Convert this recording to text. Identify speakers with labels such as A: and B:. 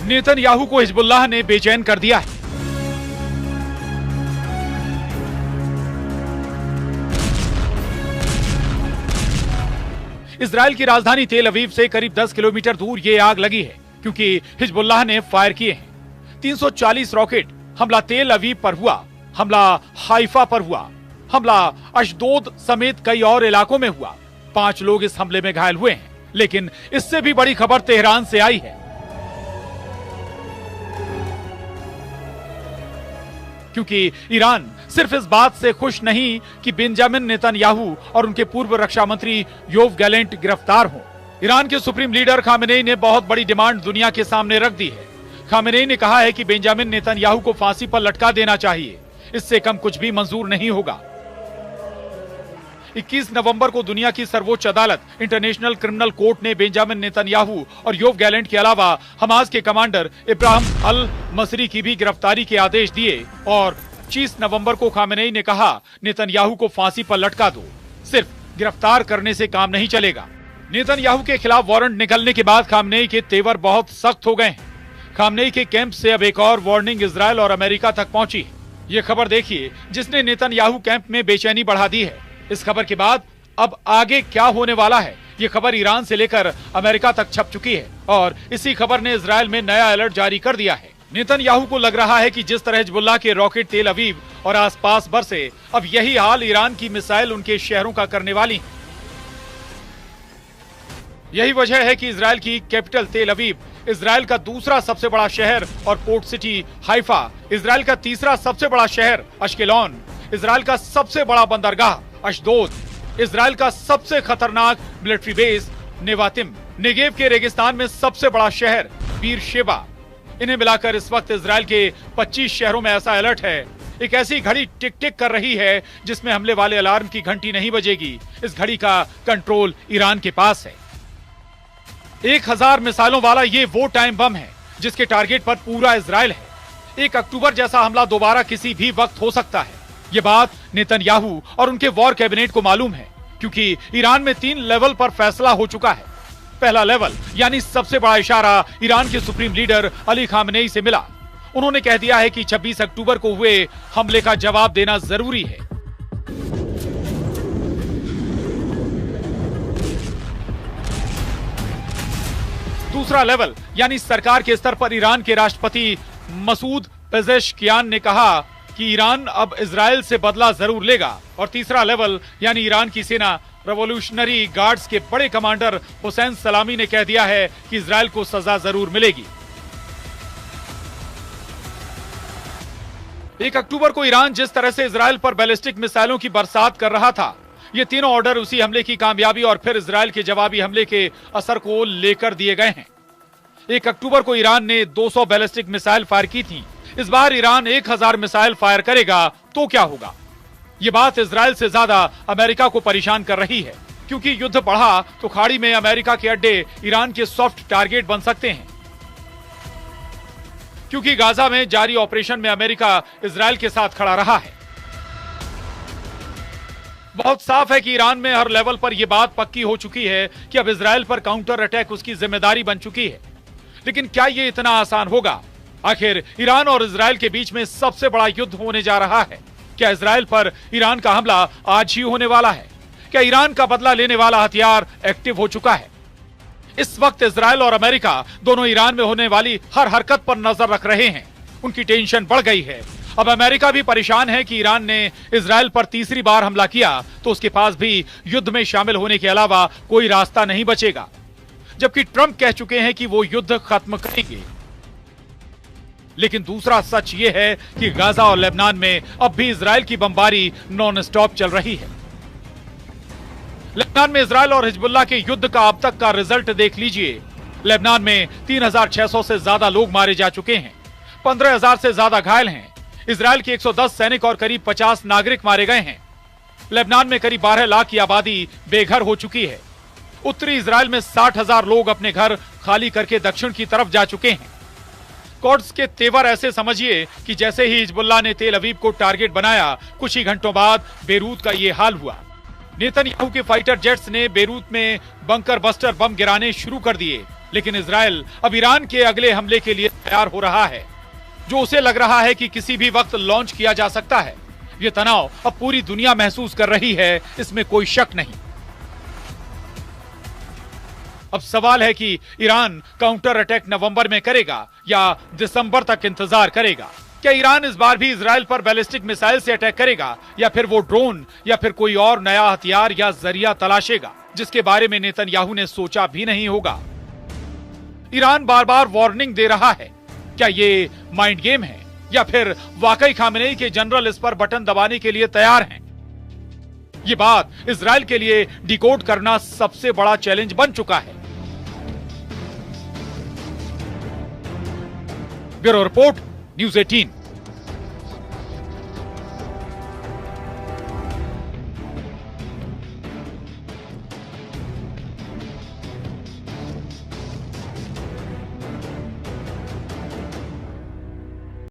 A: Netanyahu को Hezbollah ने बेचैन कर दिया है। इजराइल की राजधानी तेल अवीव से करीब 10 किलोमीटर दूर ये आग लगी है क्योंकि हिजबुल्लाह ने फायर किए हैं। 340 रॉकेट हमला तेल अवीव पर हुआ, हमला हाइफा पर हुआ, हमला अशदोद समेत कई और इलाकों में हुआ। 5 लोग इस हमले में घायल हुए हैं, लेकिन इससे भी बड़ी खबर तेहरान से आई है, क्योंकि ईरान सिर्फ इस बात से खुश नहीं कि बेंजामिन नेतन्याहू और उनके पूर्व रक्षा मंत्री योव गैलेंट गिरफ्तार हों। ईरान के सुप्रीम लीडर खामेनेई ने बहुत बड़ी डिमांड दुनिया के सामने रख दी है। खामेनेई ने कहा है कि बेंजामिन नेतन्याहू को फांसी पर लटका देना चाहिए, इससे कम कुछ भी मंजूर नहीं होगा। 21 नवंबर को दुनिया की सर्वोच्च अदालत इंटरनेशनल क्रिमिनल कोर्ट ने बेंजामिन नेतन्याहू और योव गैलेंट के अलावा हमास के कमांडर इब्राहिम अल मसरी की भी गिरफ्तारी के आदेश दिए और 25 नवंबर को खामेनेई ने कहा, नेतन्याहू को फांसी पर लटका दो, सिर्फ गिरफ्तार करने से काम नहीं चलेगा। नेतन्याहू के खिलाफ वारंट निकलने के बाद खामेनेई के तेवर बहुत सख्त हो गए हैं। खामेनेई के कैंप से अब एक और वार्निंग इजराइल और अमेरिका तक पहुंची है। ये खबर देखिए जिसने नेतन्याहू कैंप में बेचैनी बढ़ा दी है। इस खबर के बाद अब आगे क्या होने वाला है, ये खबर ईरान से लेकर अमेरिका तक छप चुकी है और इसी खबर ने इजराइल में नया अलर्ट जारी कर दिया है। नेतन्याहू को लग रहा है कि जिस तरह हिजबुल्लाह के रॉकेट तेल अवीव और आसपास बरसे, अब यही हाल ईरान की मिसाइल उनके शहरों का करने वाली है। यही वजह है कि इजराइल की कैपिटल तेल अवीव, इजराइल का दूसरा सबसे बड़ा शहर और पोर्ट सिटी हाइफा, इजराइल का तीसरा सबसे बड़ा शहर अश्केलॉन, इजराइल का सबसे बड़ा बंदरगाह अशदोद, इजराइल का सबसे खतरनाक मिलिट्री बेस नेवातिम, नेगेव के रेगिस्तान में सबसे बड़ा शहर बीरशेबा, इन्हें मिलाकर इस वक्त इजराइल के 25 शहरों में ऐसा अलर्ट है। एक ऐसी घड़ी टिक टिक कर रही है जिसमें हमले वाले अलार्म की घंटी नहीं बजेगी। इस घड़ी का कंट्रोल ईरान के पास है। 1000 मिसाइलों वाला ये वो टाइम बम है जिसके टारगेट पर पूरा इजराइल है। 1 अक्टूबर जैसा हमला दोबारा किसी भी वक्त हो सकता है। ये बात नेतन्याहू और उनके वॉर कैबिनेट को मालूम है, क्योंकि ईरान में 3 लेवल पर फैसला हो चुका है। पहला लेवल यानी सबसे बड़ा इशारा ईरान के सुप्रीम लीडर अली खामेनेई से मिला। उन्होंने कह दिया है कि 26 अक्टूबर को हुए हमले का जवाब देना जरूरी है। दूसरा लेवल यानी सरकार के स्तर पर ईरान के राष्ट्रपति मसूद पेजेश्कियान ने कहा कि ईरान अब इजराइल से बदला जरूर लेगा। और तीसरा लेवल यानी ईरान की सेना रेवोल्यूशनरी गार्ड्स के बड़े कमांडर हुसैन सलामी ने कह दिया है कि इजराइल को सजा जरूर मिलेगी। 1 अक्टूबर को ईरान जिस तरह से इजराइल पर बैलिस्टिक मिसाइलों की बरसात कर रहा था, ये तीनों ऑर्डर उसी हमले की कामयाबी और फिर इजराइल के जवाबी हमले के असर को लेकर दिए गए हैं। 1 अक्टूबर को ईरान ने 200 बैलिस्टिक मिसाइल फायर की थी। इस बार ईरान 1000 मिसाइल फायर करेगा तो क्या होगा? ये बात इजराइल से ज्यादा अमेरिका को परेशान कर रही है, क्योंकि युद्ध बढ़ा तो खाड़ी में अमेरिका के अड्डे ईरान के सॉफ्ट टारगेट बन सकते हैं। क्योंकि गाजा में जारी ऑपरेशन में अमेरिका इजराइल के साथ खड़ा रहा है। बहुत साफ है कि ईरान में हर लेवल पर यह बात पक्की हो चुकी है कि अब इजराइल पर काउंटर अटैक उसकी जिम्मेदारी बन चुकी है। लेकिन क्या यह इतना आसान होगा? आखिर ईरान और इजराइल के बीच में सबसे बड़ा युद्ध होने जा रहा है। क्या इजराइल पर ईरान का हमला आज ही होने वाला है? क्या ईरान का बदला लेने वाला हथियार एक्टिव हो चुका है? इस वक्त इजराइल और अमेरिका दोनों ईरान में होने वाली हर हरकत पर नजर रख रहे हैं। उनकी टेंशन बढ़ गई है। अब अमेरिका भी परेशान है कि ईरान ने इजराइल पर तीसरी बार हमला किया तो उसके पास भी युद्ध में शामिल होने के अलावा कोई रास्ता नहीं बचेगा। जबकि ट्रंप कह चुके हैं कि वो युद्ध खत्म करेंगे। लेकिन दूसरा सच ये है कि गाजा और लेबनान में अब भी इजराइल की बमबारी नॉन स्टॉप चल रही है। लेबनान में इजराइल और हिजबुल्लाह के युद्ध का अब तक का रिजल्ट देख लीजिए। लेबनान में 3600 से ज्यादा लोग मारे जा चुके हैं, 15000 से ज्यादा घायल हैं। इजराइल के 110 सैनिक और करीब 50 नागरिक मारे गए हैं। लेबनान में करीब 12 लाख की आबादी बेघर हो चुकी है। उत्तरी इजराइल में 60,000 लोग अपने घर खाली करके दक्षिण की तरफ जा चुके हैं। कोर्ट्स के तेवर ऐसे समझिए कि जैसे ही हिजबुल्लाह ने तेल अवीव को टारगेट बनाया, कुछ ही घंटों बाद बेरूत का ये हाल हुआ। नेतन्याहू के फाइटर जेट्स ने बेरूत में बंकर बस्टर बम गिराने शुरू कर दिए, लेकिन इजराइल अब ईरान के अगले हमले के लिए तैयार हो रहा है, जो उसे लग रहा है कि किसी भी वक्त लॉन्च किया जा सकता है। ये तनाव अब पूरी दुनिया महसूस कर रही है, इसमें कोई शक नहीं। अब सवाल है कि ईरान काउंटर अटैक नवंबर में करेगा या दिसंबर तक इंतजार करेगा। क्या ईरान इस बार भी इजराइल पर बैलिस्टिक मिसाइल से अटैक करेगा, या फिर वो ड्रोन या फिर कोई और नया हथियार या जरिया तलाशेगा, जिसके बारे में नेतन्याहू ने सोचा भी नहीं होगा। ईरान बार बार वार्निंग दे रहा है। क्या ये माइंड गेम है, या फिर वाकई खामेनेई के जनरल इस पर बटन दबाने के लिए तैयार हैं? ये बात इजराइल के लिए डिकोड करना सबसे बड़ा चैलेंज बन चुका है। Bureau report, news 18।